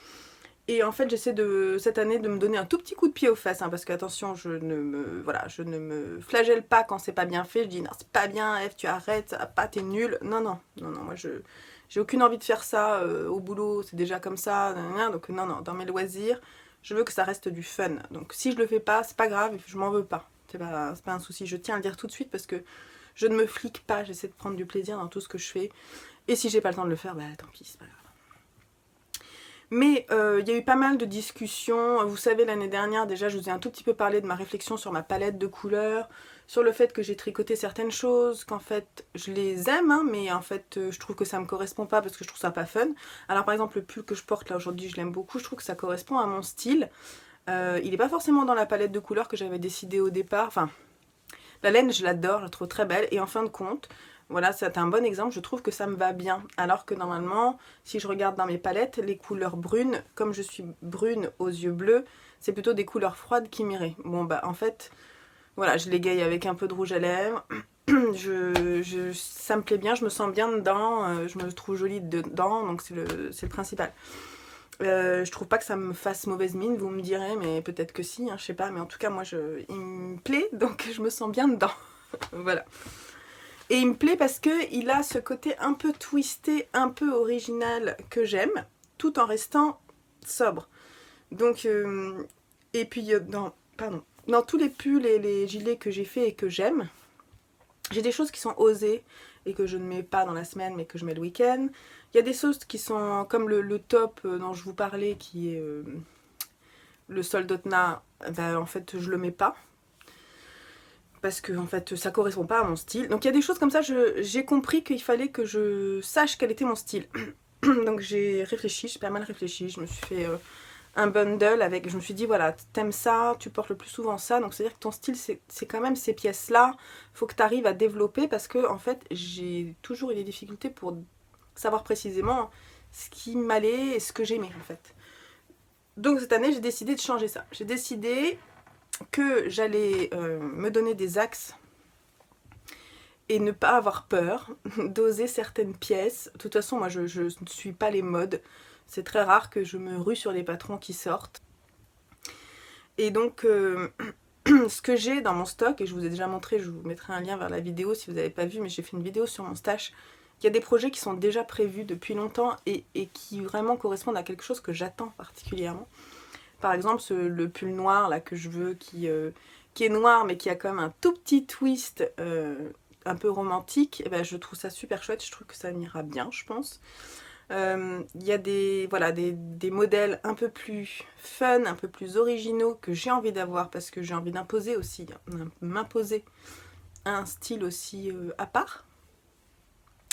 Et en fait, j'essaie cette année de me donner un tout petit coup de pied aux fesses, hein, parce que attention, je ne me flagelle pas quand c'est pas bien fait. Je dis non, c'est pas bien, Eve, tu arrêtes, ça va pas, t'es nulle. Non, moi j'ai aucune envie de faire ça au boulot, c'est déjà comme ça, donc non, dans mes loisirs, je veux que ça reste du fun. Donc si je le fais pas, c'est pas grave, je m'en veux pas. C'est pas un souci, je tiens à le dire tout de suite parce que je ne me flique pas, j'essaie de prendre du plaisir dans tout ce que je fais. Et si j'ai pas le temps de le faire, bah tant pis, c'est pas grave. Mais il y a eu pas mal de discussions. Vous savez, l'année dernière, déjà, je vous ai un tout petit peu parlé de ma réflexion sur ma palette de couleurs, sur le fait que j'ai tricoté certaines choses, qu'en fait, je les aime, hein, mais en fait, je trouve que ça me correspond pas parce que je trouve ça pas fun. Alors, par exemple, le pull que je porte là aujourd'hui, je l'aime beaucoup, je trouve que ça correspond à mon style. Il n'est pas forcément dans la palette de couleurs que j'avais décidé au départ. Enfin, la laine, je l'adore, je la trouve très belle. Et en fin de compte... Voilà, c'est un bon exemple, je trouve que ça me va bien. Alors que normalement, si je regarde dans mes palettes, les couleurs brunes, comme je suis brune aux yeux bleus, c'est plutôt des couleurs froides qui m'iraient. Bon bah en fait, voilà, je l'égaye avec un peu de rouge à lèvres. Ça me plaît bien, je me sens bien dedans, je me trouve jolie dedans, donc c'est le principal. Je trouve pas que ça me fasse mauvaise mine, vous me direz, mais peut-être que si, hein, je sais pas, mais en tout cas moi il me plaît, donc je me sens bien dedans. Voilà. Et il me plaît parce qu'il a ce côté un peu twisté, un peu original que j'aime, tout en restant sobre. Donc, et puis dans tous les pulls et les gilets que j'ai fait et que j'aime, j'ai des choses qui sont osées et que je ne mets pas dans la semaine mais que je mets le week-end. Il y a des choses qui sont comme le top dont je vous parlais qui est le Soldotna, ben, en fait je le mets pas. Parce que en fait ça correspond pas à mon style. Donc il y a des choses comme ça, j'ai compris qu'il fallait que je sache quel était mon style. Donc j'ai réfléchi, j'ai pas mal réfléchi, je me suis fait un bundle avec, je me suis dit voilà, t'aimes ça, tu portes le plus souvent ça, donc c'est à dire que ton style c'est quand même ces pièces là, faut que tu arrives à développer parce que en fait j'ai toujours eu des difficultés pour savoir précisément ce qui m'allait et ce que j'aimais en fait. Donc cette année j'ai décidé de changer ça, j'ai décidé que j'allais me donner des axes et ne pas avoir peur d'oser certaines pièces. De toute façon, moi, je ne suis pas les modes. C'est très rare que je me rue sur les patrons qui sortent. Et donc, ce que j'ai dans mon stock, et je vous ai déjà montré, je vous mettrai un lien vers la vidéo si vous n'avez pas vu, mais j'ai fait une vidéo sur mon stash. Il y a des projets qui sont déjà prévus depuis longtemps et qui vraiment correspondent à quelque chose que j'attends particulièrement. Par exemple, le pull noir là que je veux, qui est noir mais qui a quand même un tout petit twist un peu romantique, et ben, je trouve ça super chouette, je trouve que ça m'ira bien, je pense. Il y a des modèles un peu plus fun, un peu plus originaux que j'ai envie d'avoir parce que j'ai envie d'imposer aussi, m'imposer un style aussi à part,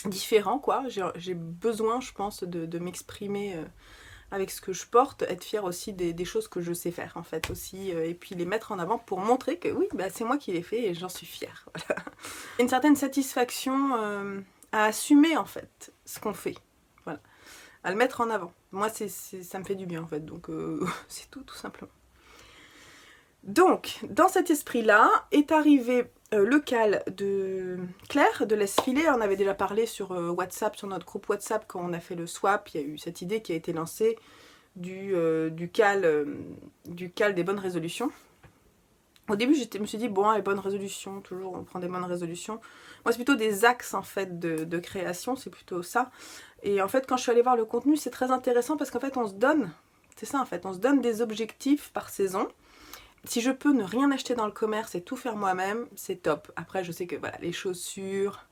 différent quoi. J'ai besoin, je pense, de m'exprimer avec ce que je porte, être fière aussi des choses que je sais faire en fait aussi, et puis les mettre en avant pour montrer que oui, bah, c'est moi qui l'ai fait et j'en suis fière. Voilà. Il y a une certaine satisfaction à assumer en fait ce qu'on fait, voilà, à le mettre en avant. Moi ça me fait du bien en fait, donc c'est tout simplement. Donc, dans cet esprit-là, est arrivé le cal de Claire de Laisse Filer. On avait déjà parlé sur WhatsApp, sur notre groupe WhatsApp, quand on a fait le swap. Il y a eu cette idée qui a été lancée du cal des bonnes résolutions. Au début, je me suis dit, bon, les bonnes résolutions, toujours on prend des bonnes résolutions. Moi, c'est plutôt des axes en fait de création, c'est plutôt ça. Et en fait, quand je suis allée voir le contenu, c'est très intéressant parce qu'en fait, on se donne, c'est ça en fait, on se donne des objectifs par saison. Si je peux ne rien acheter dans le commerce et tout faire moi-même, c'est top. Après, je sais que voilà, les chaussures,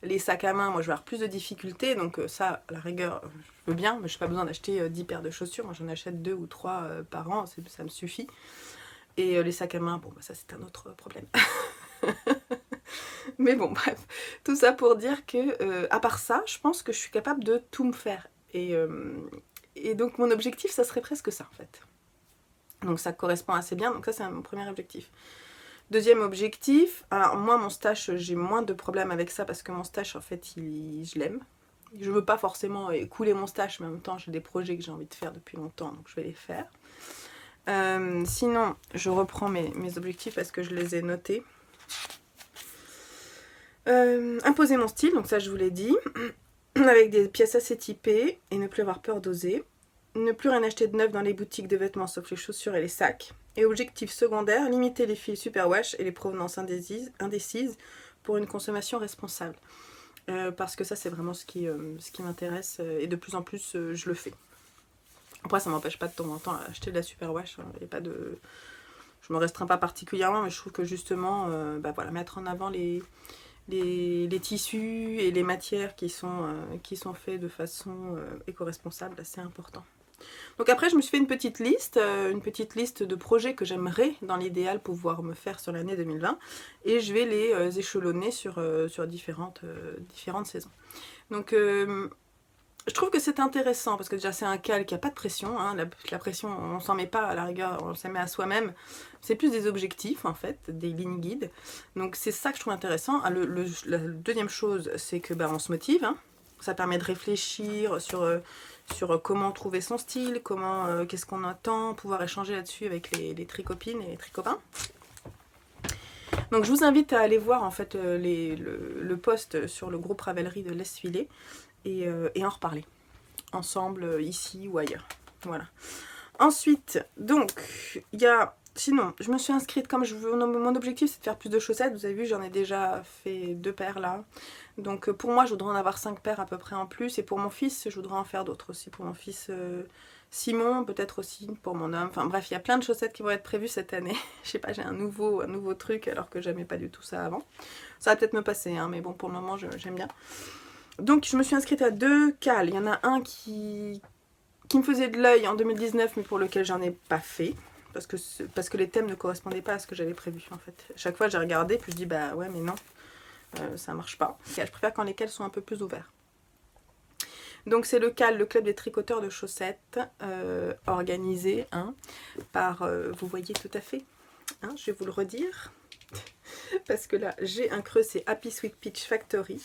les sacs à main, moi je vais avoir plus de difficultés, donc ça, à la rigueur, je veux bien, mais je n'ai pas besoin d'acheter 10 paires de chaussures, moi j'en achète 2 ou 3 par an, ça me suffit. Et les sacs à main, bon, bah, ça c'est un autre problème. Mais bon, bref, tout ça pour dire que, à part ça, je pense que je suis capable de tout me faire. Et donc mon objectif, ça serait presque ça en fait. Donc ça correspond assez bien, donc ça c'est mon premier objectif. Deuxième objectif, alors moi mon stash, j'ai moins de problèmes avec ça parce que mon stash en fait, je l'aime. Je veux pas forcément écouler mon stash, mais en même temps j'ai des projets que j'ai envie de faire depuis longtemps, donc je vais les faire. Sinon, je reprends mes objectifs parce que je les ai notés. Imposer mon style, donc ça je vous l'ai dit, avec des pièces assez typées et ne plus avoir peur d'oser. Ne plus rien acheter de neuf dans les boutiques de vêtements sauf les chaussures et les sacs. Et objectif secondaire, limiter les fils superwash et les provenances indécises pour une consommation responsable. Parce que ça c'est vraiment ce qui m'intéresse et de plus en plus je le fais. Après ça m'empêche pas de temps en temps d'acheter de la superwash, il y a pas de... Je me restreins pas particulièrement, mais je trouve que justement voilà, mettre en avant les tissus et les matières qui sont faits de façon éco-responsable, c'est important. Donc après je me suis fait une petite liste de projets que j'aimerais dans l'idéal pouvoir me faire sur l'année 2020 et je vais les échelonner sur différentes saisons. Donc je trouve que c'est intéressant parce que déjà c'est un cal qui n'a pas de pression, hein. La pression on s'en met pas, à la rigueur on s'en met à soi-même, c'est plus des objectifs en fait, des lignes guides, donc c'est ça que je trouve intéressant. La deuxième chose c'est que on se motive, hein. Ça permet de réfléchir sur comment trouver son style, qu'est-ce qu'on attend, pouvoir échanger là-dessus avec les tricopines et les tricopains. Donc je vous invite à aller voir en fait le post sur le groupe Ravelry de Laisse Filer et en reparler ensemble ici ou ailleurs. Voilà. Ensuite, donc, il y a... Sinon, je me suis inscrite comme je veux. Mon objectif, c'est de faire plus de chaussettes. Vous avez vu, j'en ai déjà fait 2 paires là. Donc pour moi, je voudrais en avoir 5 paires à peu près en plus. Et pour mon fils, je voudrais en faire d'autres aussi. Pour mon fils Simon, peut-être aussi pour mon homme. Enfin bref, il y a plein de chaussettes qui vont être prévues cette année. Je sais pas, j'ai un nouveau truc alors que j'aimais pas du tout ça avant. Ça va peut-être me passer, hein, mais bon, pour le moment, j'aime bien. Donc je me suis inscrite à 2 cals. Il y en a un qui me faisait de l'œil en 2019, mais pour lequel j'en ai pas fait. Parce que les thèmes ne correspondaient pas à ce que j'avais prévu en fait. Chaque fois j'ai regardé puis je dis bah ouais mais non, ça marche pas. Je préfère quand les cals sont un peu plus ouverts. Donc c'est le CAL, le club des tricoteurs de chaussettes, organisé par, vous voyez tout à fait, je vais vous le redire. Parce que là j'ai un creux, c'est Happy Sweet Peach Factory.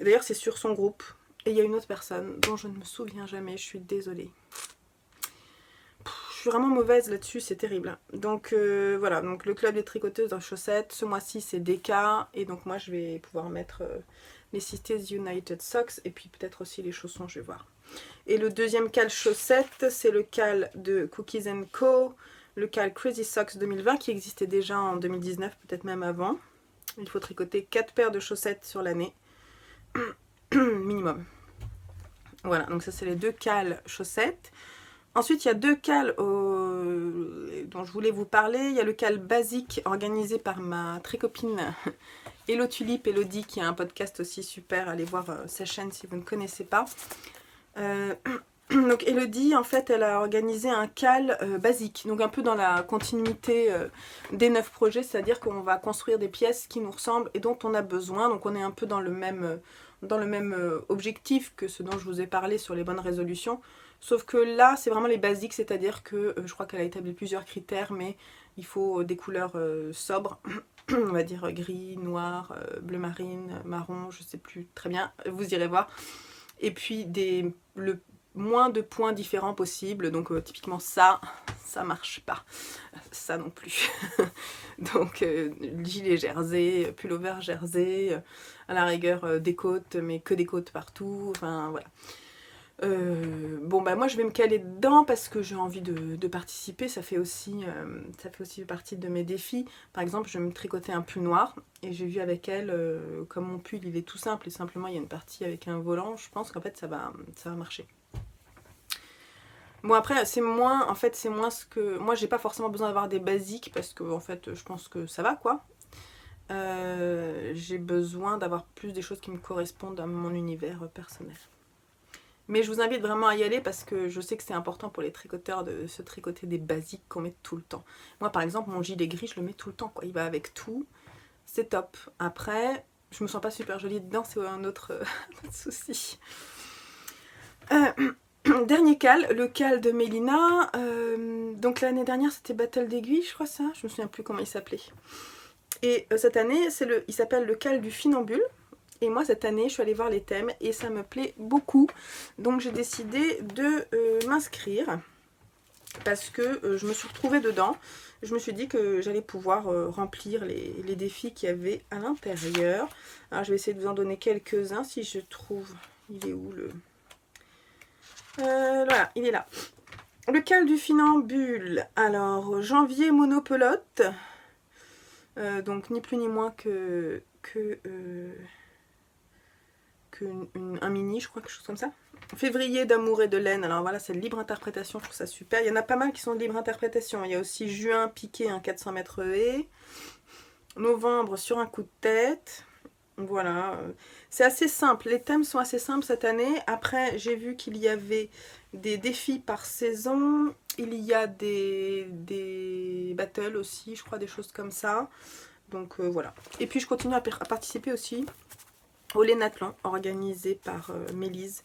D'ailleurs c'est sur son groupe. Et il y a une autre personne dont je ne me souviens jamais, je suis désolée. Je suis vraiment mauvaise là-dessus, c'est terrible. Donc voilà, donc le club des tricoteuses de chaussettes, ce mois-ci c'est DK, et donc moi je vais pouvoir mettre les Sisters United Socks, et puis peut-être aussi les chaussons, je vais voir. Et le deuxième cal chaussettes, c'est le cal de Cookies & Co, le cal Crazy Socks 2020, qui existait déjà en 2019, peut-être même avant. Il faut tricoter 4 paires de chaussettes sur l'année, minimum. Voilà, donc ça c'est les 2 cals chaussettes. Ensuite, il y a 2 cals dont je voulais vous parler. Il y a le cal basique organisé par ma très copine Hello Tulipe, Elodie, qui a un podcast aussi super. Allez voir sa chaîne si vous ne connaissez pas. Donc Elodie, en fait, elle a organisé un cal basique. Donc un peu dans la continuité des 9 projets. C'est-à-dire qu'on va construire des pièces qui nous ressemblent et dont on a besoin. Donc on est un peu dans le même objectif que ce dont je vous ai parlé sur les bonnes résolutions. Sauf que là, c'est vraiment les basiques, c'est-à-dire que je crois qu'elle a établi plusieurs critères, mais il faut des couleurs sobres, on va dire gris, noir, bleu marine, marron, je sais plus très bien, vous irez voir. Et puis le moins de points différents possible, donc typiquement ça marche pas, ça non plus. Donc gilet jersey, pullover jersey, à la rigueur des côtes, mais que des côtes partout, enfin voilà. Bon bah moi je vais me caler dedans parce que j'ai envie de participer, ça fait aussi partie de mes défis. Par exemple, je vais me tricoter un pull noir et j'ai vu avec elle, comme mon pull il est tout simple et simplement il y a une partie avec un volant, je pense qu'en fait ça va marcher. Bon après c'est moins ce que... Moi j'ai pas forcément besoin d'avoir des basiques parce que en fait je pense que ça va quoi. J'ai besoin d'avoir plus des choses qui me correspondent à mon univers personnel. Mais je vous invite vraiment à y aller parce que je sais que c'est important pour les tricoteurs de se tricoter des basiques qu'on met tout le temps. Moi par exemple mon gilet gris je le mets tout le temps quoi, il va avec tout, c'est top. Après je me sens pas super jolie dedans, c'est un autre souci. Dernier cal, le cal de Mélina. Donc l'année dernière c'était Battle d'aiguilles je crois ça, je me souviens plus comment il s'appelait. Et cette année il s'appelle le cal du Finambule. Et moi cette année je suis allée voir les thèmes et ça me plaît beaucoup. Donc j'ai décidé de m'inscrire parce que je me suis retrouvée dedans. Je me suis dit que j'allais pouvoir remplir les défis qu'il y avait à l'intérieur. Alors je vais essayer de vous en donner quelques-uns si je trouve. Il est où le... voilà, il est là. Le cal du Finambule. Alors janvier monopelote. Donc ni plus ni moins un mini, je crois, quelque chose comme ça. Février d'amour et de laine, alors voilà, c'est libre interprétation, je trouve ça super. Il y en a pas mal qui sont de libre interprétation. Il y a aussi juin, piqué, un 400 mètres haie. Novembre, sur un coup de tête. Voilà, c'est assez simple. Les thèmes sont assez simples cette année. Après, j'ai vu qu'il y avait des défis par saison. Il y a des battles aussi, je crois, des choses comme ça. Donc voilà. Et puis je continue à participer aussi au Lénathlon organisé par Mélise,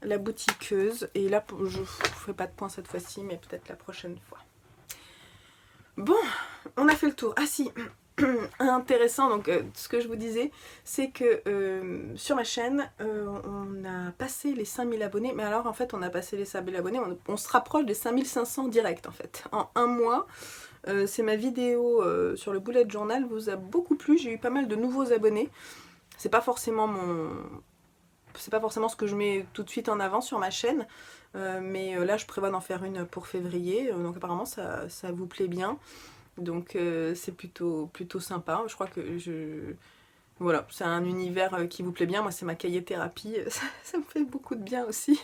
la boutiqueuse. Et là, je ne ferai pas de points cette fois-ci, mais peut-être la prochaine fois. Bon, on a fait le tour. Ah si, intéressant, donc ce que je vous disais, c'est que sur ma chaîne, on a passé les 5000 abonnés. Mais alors, en fait, on a passé les 5000 abonnés, on se rapproche des 5500 directs, en fait. En un mois, c'est ma vidéo sur le bullet journal vous a beaucoup plu. J'ai eu pas mal de nouveaux abonnés. C'est pas forcément c'est pas forcément ce que je mets tout de suite en avant sur ma chaîne, mais là je prévois d'en faire une pour février, donc apparemment ça vous plaît bien, donc c'est plutôt sympa. Je crois que voilà, c'est un univers qui vous plaît bien. Moi, c'est ma cahier thérapie, ça me fait beaucoup de bien aussi.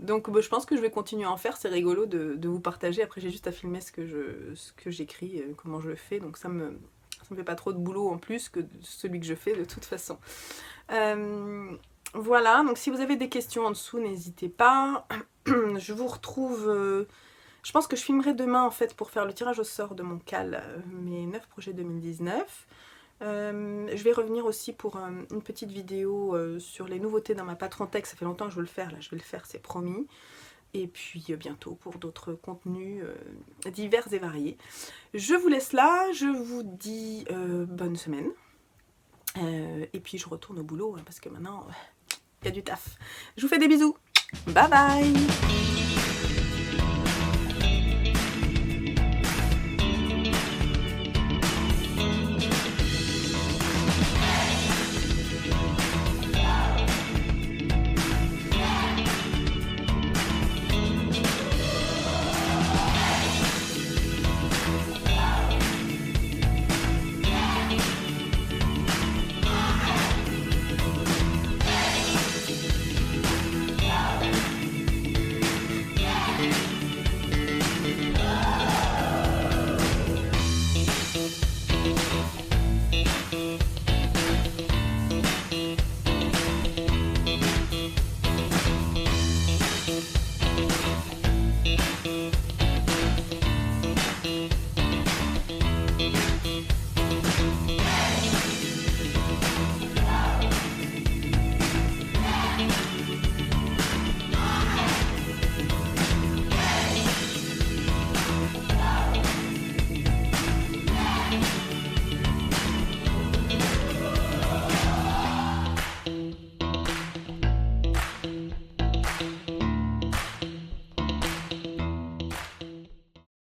Donc je pense que je vais continuer à en faire, c'est rigolo de vous partager. Après, j'ai juste à filmer ce que j'écris, comment je le fais, donc ça me fait pas trop de boulot en plus que celui que je fais de toute façon. Voilà, donc si vous avez des questions en dessous, n'hésitez pas. Je vous retrouve... je pense que je filmerai demain en fait pour faire le tirage au sort de mon CAL, mes 9 projets 2019. Je vais revenir aussi pour une petite vidéo sur les nouveautés dans ma Patreon-Tech. Ça fait longtemps que je veux le faire, là je vais le faire, c'est promis. Et puis bientôt pour d'autres contenus divers et variés. Je vous laisse là, je vous dis bonne semaine. Et puis je retourne au boulot hein, parce que maintenant il y a du taf. Je vous fais des bisous. Bye bye.